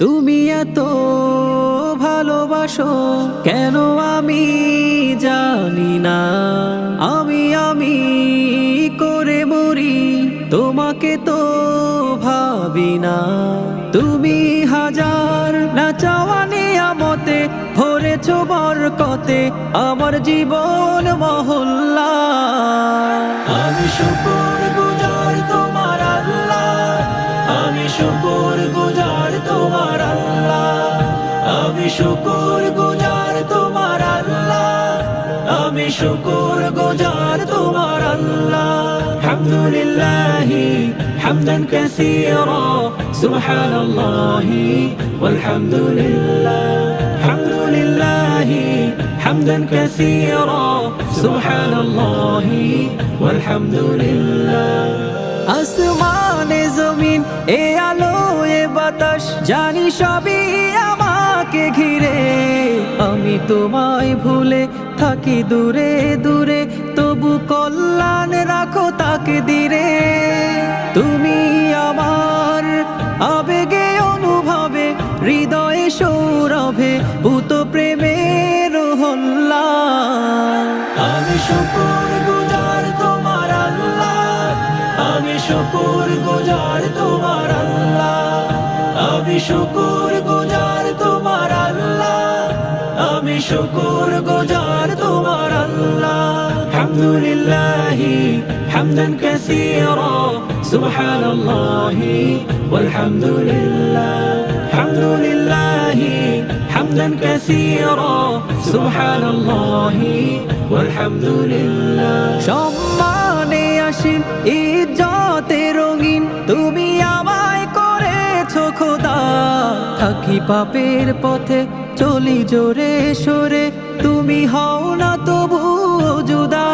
তুমি এত ভালোবাসো কেন আমি জানি না, আমি করে মরি তোমাকে তো ভাবি না। তুমি হাজার না চাওয়া নিয়ামতে ভরেছ বরকতে আমার জীবন মহল্লা। আমি শুকর গুজার তোমার আল্লাহ, আমি শুকর গুজার তোমার আল্লাহ, আমি শুকর গুজার তোমার আল্লাহ, আমি শুকর গুজার তোমার আল্লাহ। আলহামদুলিল্লাহি হামদান কাসীরা সুবহানাল্লাহি ওয়ালহামদুলিল্লাহ। আলহামদুলিল্লাহি হামদান কাসীরা সুবহানাল্লাহি ওয়ালহামদুলিল্লাহ। আসমানে জমিন এ আলো এ বাতাস জানি সবই আমাকে ঘিরে, আমি তোমায় ভুলে থাকি দূরে দূরে তবু কল্যাণ রাখো তাকে দিরে। তুমি আমার আবেগে অনুভবে হৃদয়ে সৌরভে ভূত প্রেমের হল্লা। আমি শুকর গুজার তোমার আল্লাহ, আমি শুকর গুজার তোমার আল্লাহ, আমি শুকর গুজার তোমার আল্লাহ, আমি শুকর গুজার তোমার আল্লাহ। আলহামদুলিল্লাহি হামদান কাসীরা সুবহানাল্লাহি ওয়ালহামদুলিল্লাহ। আলহামদুলিল্লাহি হামদান কাসীরা সুবহানাল্লাহি ওয়ালহামদুলিল্লাহ। সম্মানে আসীন ইজ্জতে রঙিন তুমি আমায় করেছো খোদা, থাকি পাপের পথে চলি জোরে সরে তুমি হও না তবু জুদা।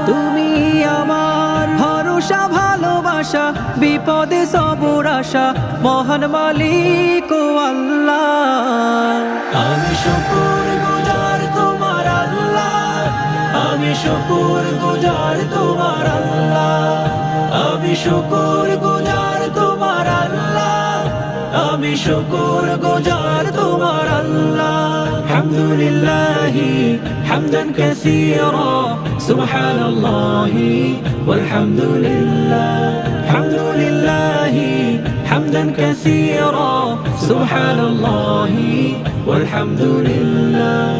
তুমি আমার ভরসা ভালোবাসা বিপদে সবর আশা মহান মালিক ও আল্লাহ। আমি শুকর গুজার তোমার আল্লাহ, আমি শুকর গুজার তোমার আল্লাহ, আমি শুকর গুজার তোমার আল্লাহ, আমি শুকর গুজার তোমার আল্লাহ। আলহামদুলিল্লাহি হামদান কাসীরা সুবহানাল্লাহি ওয়ালহামদুলিল্লাহ। আলহামদুলিল্লাহি হামদান কাসীরা সুবহানাল্লাহি ওয়ালহামদুলিল্লাহ।